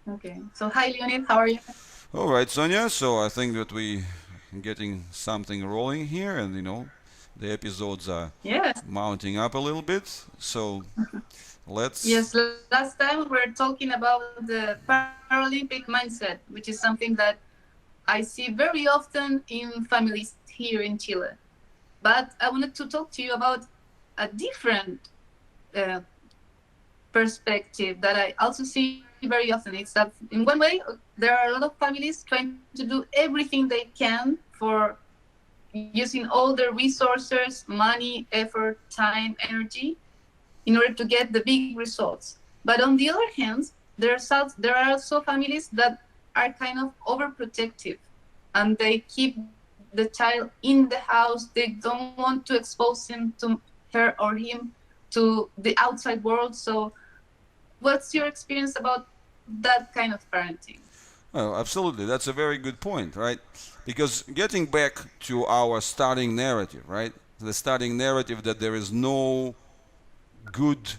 Okay. So hi, Leonid. How are you? All right, Sonia. So I think that we getting something rolling here, and the episodes are Yes. mounting up a little bit. So let's. Yes. Last time we were talking about the Paralympic mindset, which is something that I see very often in families here in Chile. But I wanted to talk to you about a different uh, perspective that I also see very often. It's that in one way, there are a lot of families trying to do everything they can for using all their resources, money, effort, time, energy in order to get the big results. But on the other hand, there are also families that are kind of overprotective and they keep the child in the house. They don't want to expose him to her or him to the outside world. So, what's your experience about that kind of parenting? Well, absolutely. That's a very good point, right? Because getting back to our starting narrative, right? The starting narrative that there is no good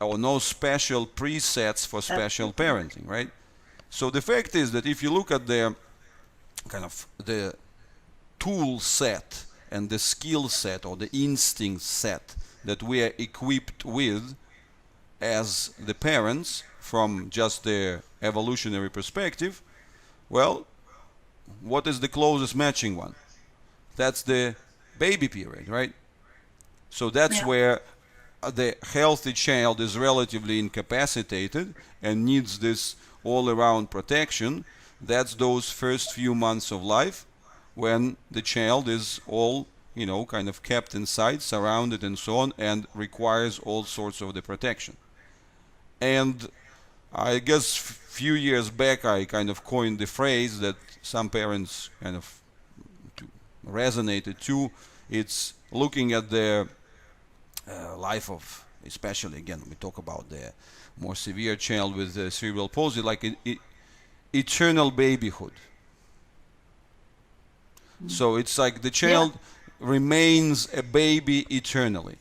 or no special presets for special parenting, right? So the fact is that if you look at the kind of the tool set and the skill set or the instinct set that we are equipped with as the parents from just the evolutionary perspective, well, what is the closest matching one? That's the baby period, right? So that's Yeah. where the healthy child is relatively incapacitated and needs this all around protection. That's those first few months of life when the child is all, kind of kept inside, surrounded, and so on, and requires all sorts of the protection. And I guess few years back I kind of coined the phrase that some parents kind of resonated to. It's looking at the life of, especially again, we talk about the more severe child with cerebral palsy, like eternal babyhood. So it's like the Yeah. child remains a baby eternally.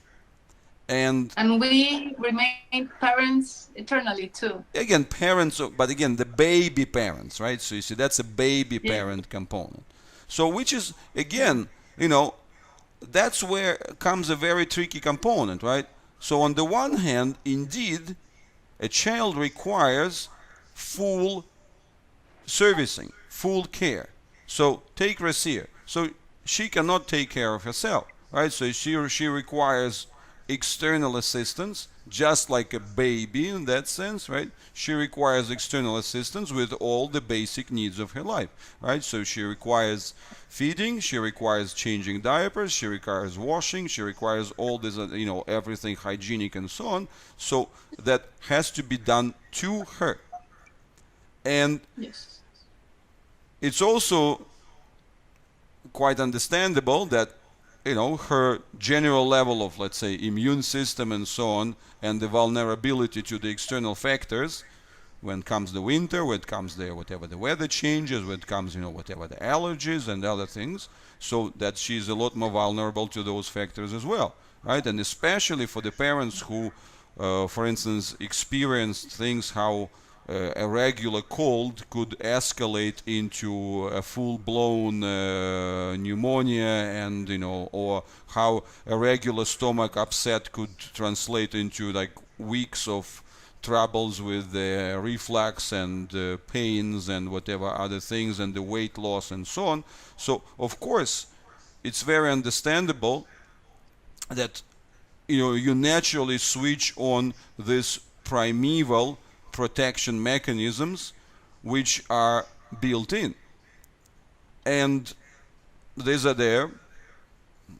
And And we remain parents eternally too. again, parents, but again, the baby parents, right? So you see, that's a baby Yeah. parent component. So, which is, Yeah. again, that's where comes a very tricky component, right? So, on the one hand, indeed, a child requires full servicing, full care. So take Rasir. So she cannot take care of herself, right? So she requires external assistance, just like a baby in that sense, right? She requires external assistance with all the basic needs of her life, right? So she requires feeding, she requires changing diapers, she requires washing, she requires all this, everything hygienic and so on. So that has to be done to her. And Yes. it's also quite understandable that her general level of, let's say, immune system and so on, and the vulnerability to the external factors when comes the winter, when it comes the whatever the weather changes, when it comes whatever the allergies and other things, so that she's a lot more vulnerable to those factors as well, right? And especially for the parents who, for instance, experienced things how a regular cold could escalate into a full-blown pneumonia, and or how a regular stomach upset could translate into like weeks of troubles with the reflux and pains and whatever other things and the weight loss and so on. So of course it's very understandable that you naturally switch on this primeval protection mechanisms which are built in, and these are there.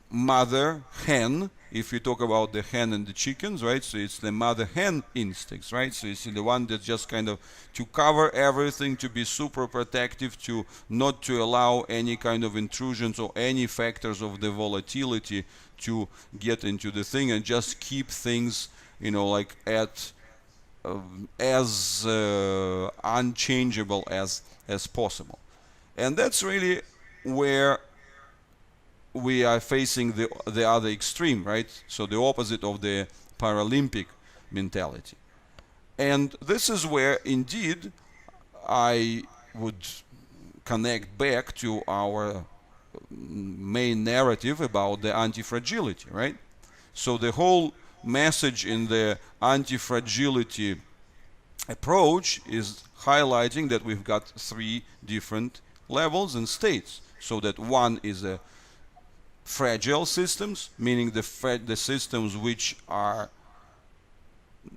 Mother hen, if you talk about the hen and the chickens, right? So it's the mother hen instincts, right? So it's the one that just kind of to cover everything, to be super protective, to not to allow any kind of intrusions or any factors of the volatility to get into the thing, and just keep things, like at as unchangeable as possible. And that's really where we are facing the other extreme, right? So the opposite of the Paralympic mentality. And this is where, indeed, I would connect back to our main narrative about the anti-fragility, right? So the whole message in the anti-fragility approach is highlighting that we've got three different levels and states. So that one is a fragile systems, meaning the systems which are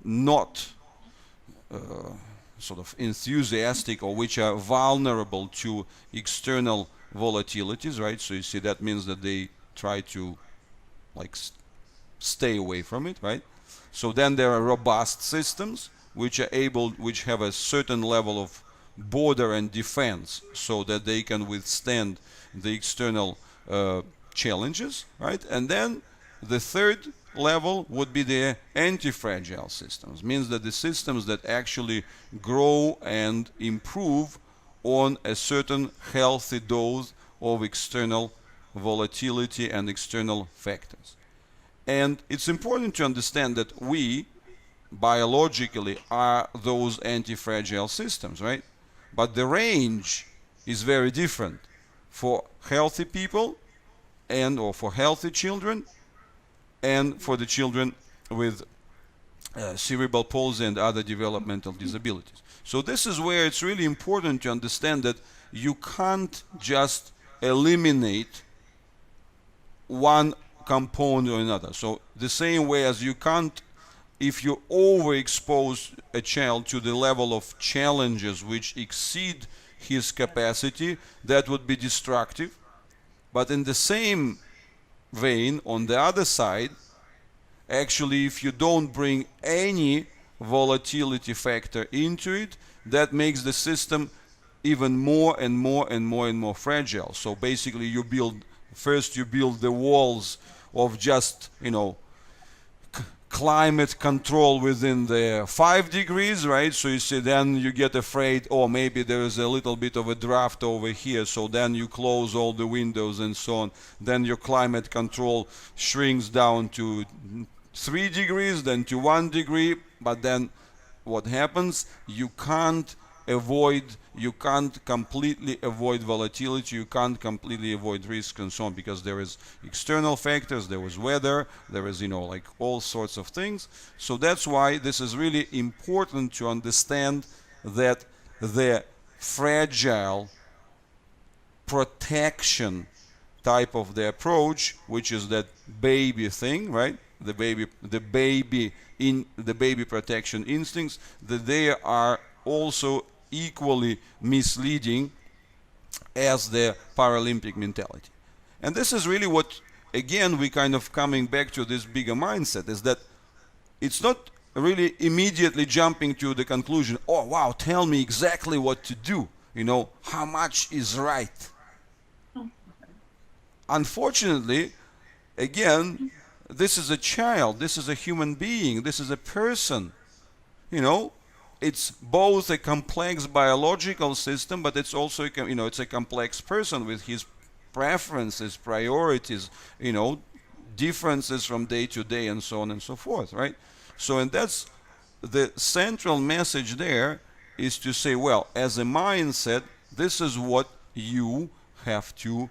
not sort of enthusiastic or which are vulnerable to external volatilities, right? So you see that means that they try to like stay away from it, right? So then there are robust systems which have a certain level of border and defense so that they can withstand the external challenges, right? And then the third level would be the anti-fragile systems, means that the systems that actually grow and improve on a certain healthy dose of external volatility and external factors. And it's important to understand that we biologically are those anti-fragile systems, right? But the range is very different for healthy people and or for healthy children and for the children with cerebral palsy and other developmental disabilities. So this is where it's really important to understand that you can't just eliminate one component or another. So the same way as you can't, if you overexpose a child to the level of challenges which exceed his capacity, that would be destructive. But in the same vein, on the other side, actually, if you don't bring any volatility factor into it, that makes the system even more and more and more and more fragile. So basically, you build the walls of just, climate control within the 5 degrees, right? So you see, then you get afraid, oh, maybe there is a little bit of a draft over here, so then you close all the windows and so on. Then your climate control shrinks down to 3 degrees, then to 1 degree, but then what happens? You can't completely avoid volatility, you can't completely avoid risk and so on, because there is external factors, there is weather, there is, like all sorts of things. So that's why this is really important to understand that the fragile protection type of the approach, which is that baby thing, right? The baby protection instincts, that they are also equally misleading as the Paralympic mentality. And this is really what, again, we kind of coming back to this bigger mindset, is that it's not really immediately jumping to the conclusion, oh wow, tell me exactly what to do, how much is right. Unfortunately, again, this is a child, this is a human being, this is a person, It's both a complex biological system, but it's also, it's a complex person with his preferences, priorities, differences from day to day, and so on and so forth, right? So, and that's the central message there, is to say, well, as a mindset, this is what you have to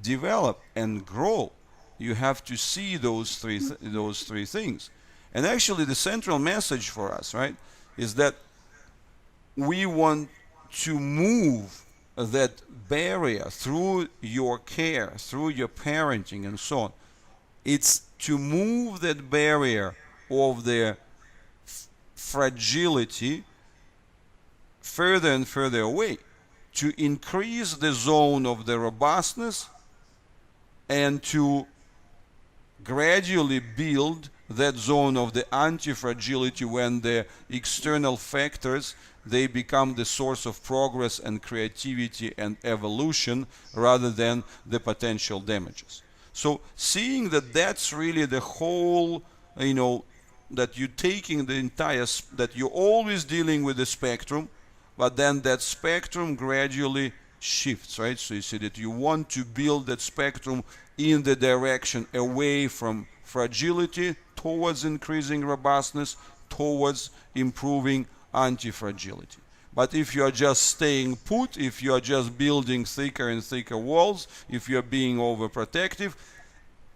develop and grow. You have to see those three things. And actually, the central message for us, right, is that we want to move that barrier through your care, through your parenting and so on. It's to move that barrier of the fragility further and further away, to increase the zone of the robustness and to gradually build that zone of the anti-fragility when the external factors, they become the source of progress and creativity and evolution rather than the potential damages. So seeing that that's really the whole, that you're taking the entire, that you're always dealing with the spectrum, but then that spectrum gradually shifts, right? So you see that you want to build that spectrum in the direction away from fragility towards increasing robustness, towards improving anti-fragility. But if you are just staying put, if you are just building thicker and thicker walls, if you are being overprotective,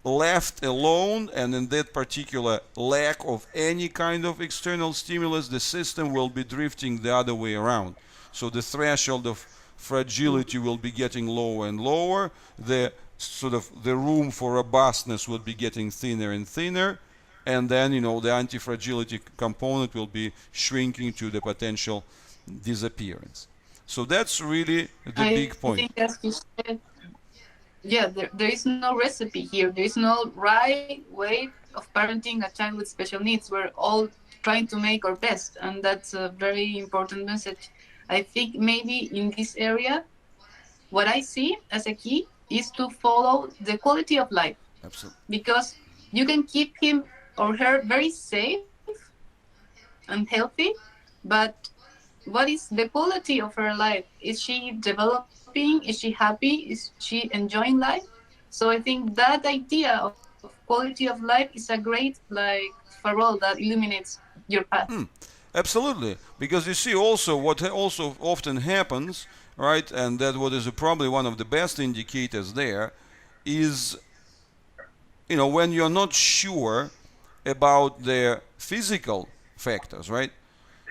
left alone, and in that particular lack of any kind of external stimulus, the system will be drifting the other way around. So the threshold of fragility will be getting lower and lower. The sort of the room for robustness will be getting thinner and thinner, and then the anti-fragility component will be shrinking to the potential disappearance. So that's really the big point. I think, as you said, yeah, there is no recipe here. There is no right way of parenting a child with special needs. We're all trying to make our best, and that's a very important message. I think maybe in this area, what I see as a key is to follow the quality of life. Absolutely. Because you can keep him or her very safe and healthy, but what is the quality of her life? Is she developing? Is she happy? Is she enjoying life? So I think that idea of quality of life is a great farol that illuminates your path. Absolutely, because you see also what also often happens, right, and that what is probably one of the best indicators there is, when you're not sure about the physical factors, right?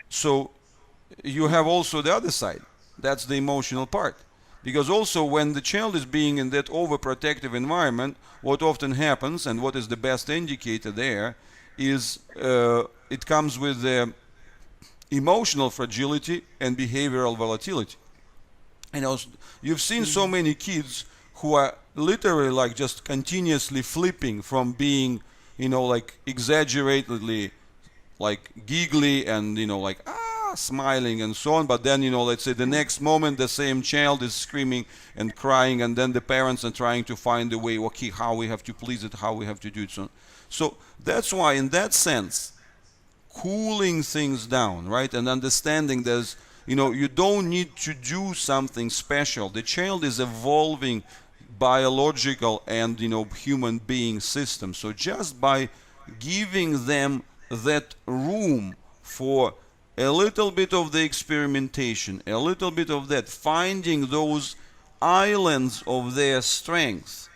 So you have also the other side. That's the emotional part. Because also when the child is being in that overprotective environment, what often happens, and what is the best indicator there, is it comes with the emotional fragility and behavioral volatility. You've seen so many kids who are literally like just continuously flipping from being, like exaggeratedly like giggly and, smiling and so on, but then, let's say the next moment the same child is screaming and crying, and then the parents are trying to find a way, okay, how we have to please it, how we have to do it. So that's why, in that sense, cooling things down, right, and understanding there's, you don't need to do something special. The child is evolving biological and, human being system. So just by giving them that room for a little bit of the experimentation, a little bit of that, finding those islands of their strength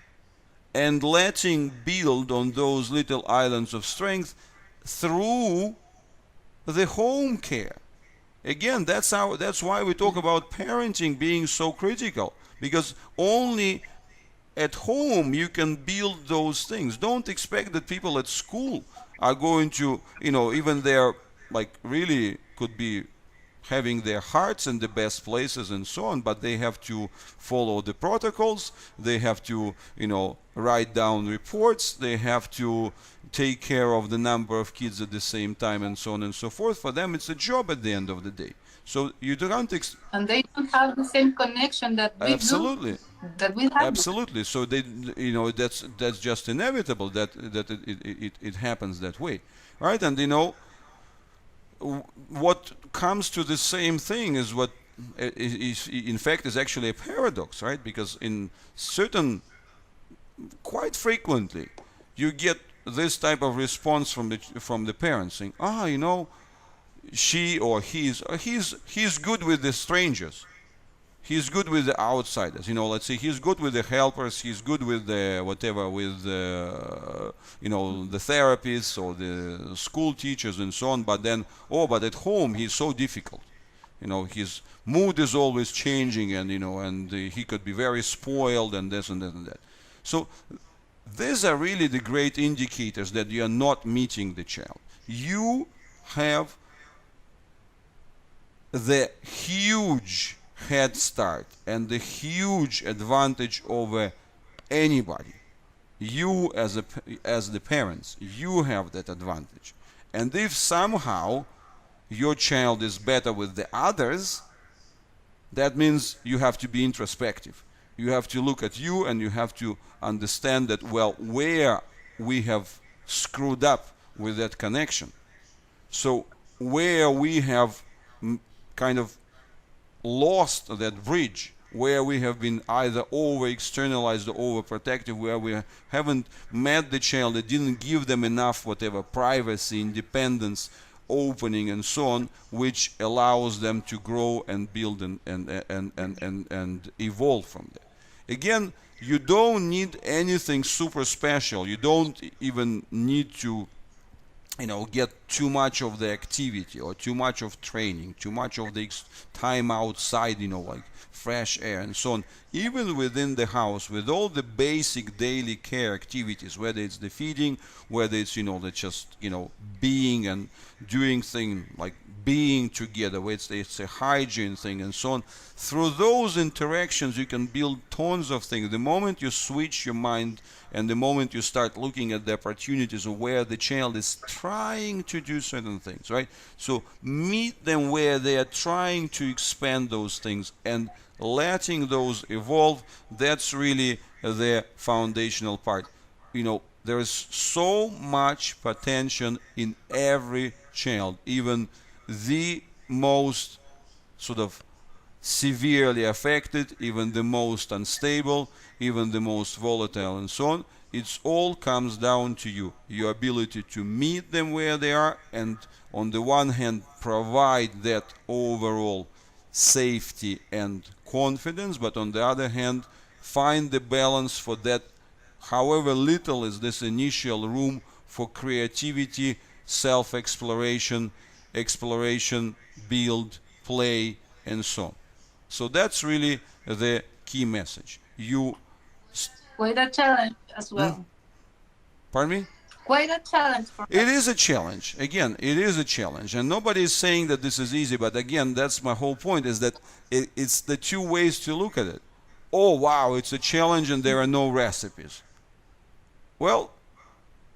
and letting build on those little islands of strength through the home care. Again, that's why we talk about parenting being so critical, because only at home you can build those things. Don't expect that people at school are going to, even they're like really could be having their hearts in the best places and so on, but they have to follow the protocols, they have to, write down reports, they have to take care of the number of kids at the same time and so on and so forth. For them, it's a job at the end of the day. So you don't and they don't have the same connection that we absolutely do, that we have. Absolutely. So they, that's just inevitable that it happens that way, right? And what comes to the same thing is what is in fact is actually a paradox, right? Because in quite frequently, you get this type of response from the parents saying, she or he's good with the strangers, he's good with the outsiders, let's say he's good with the helpers, he's good with the whatever, with the therapists or the school teachers and so on, but at home he's so difficult, his mood is always changing, and he could be very spoiled and this and that and that. So these are really the great indicators that you are not meeting the child. You have the huge head start and the huge advantage over anybody. You as the parents, you have that advantage. And if somehow your child is better with the others, that means you have to be introspective. You have to look at you and you have to understand that, well, where we have screwed up with that connection. So where we have kind of lost that bridge, where we have been either over-externalized or over-protective, where we haven't met the child, that didn't give them enough, whatever, privacy, independence, opening and so on, which allows them to grow and build and evolve from there. Again, you don't need anything super special. You don't even need to get too much of the activity or too much of training, too much of the time outside, like fresh air and so on. Even within the house, with all the basic daily care activities, whether it's the feeding, whether it's the just being and doing things like being together, where it's a hygiene thing and so on. Through those interactions, you can build tons of things. The moment you switch your mind and the moment you start looking at the opportunities of where the child is trying to do certain things, right? So meet them where they are trying to expand those things and letting those evolve. That's really the foundational part. There is so much potential in every child, even the most sort of severely affected, even the most unstable, even the most volatile and so on. It all comes down to you, your ability to meet them where they are, and on the one hand provide that overall safety and confidence, but on the other hand find the balance for that, however little is this initial room for creativity, self-exploration, build, play, and so on. So that's really the key message. Quite a challenge as well. Pardon me? Quite a challenge for It us. is a challenge. Again, it is a challenge. And nobody is saying that this is easy, but again, that's my whole point, is that it's the two ways to look at it. Oh, wow, it's a challenge and there are no recipes. Well,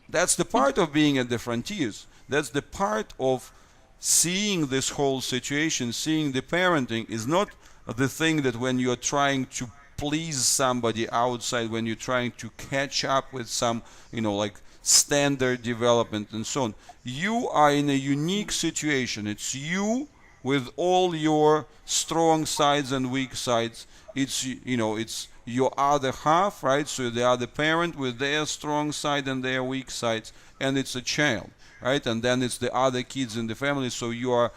that's the part of being at the frontiers. That's the part of seeing this whole situation, seeing the parenting is not the thing that when you're trying to please somebody outside, when you're trying to catch up with some, like standard development and so on. You are in a unique situation. It's you with all your strong sides and weak sides. It's, it's your other half, right? So the other parent with their strong side and their weak sides, and it's a child, right? And then it's the other kids in the family. So you are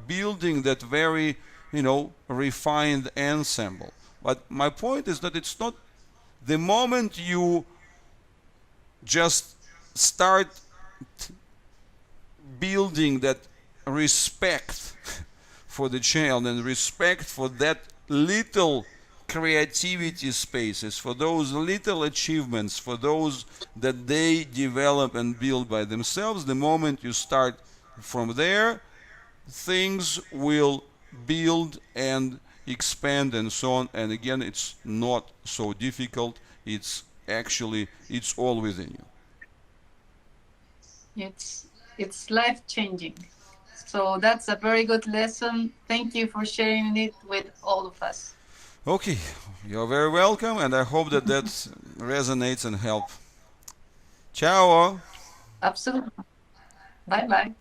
building that very, refined ensemble. But my point is that it's not the moment you just start building that respect for the child and respect for that little creativity spaces, for those little achievements, for those that they develop and build by themselves. The moment you start from there, things will build and expand and so on. And again, it's not so difficult. It's all within you. It's life changing. So that's a very good lesson. Thank you for sharing it with all of us. Okay, you're very welcome, and I hope that resonates and helps. Ciao. Absolutely. Bye bye.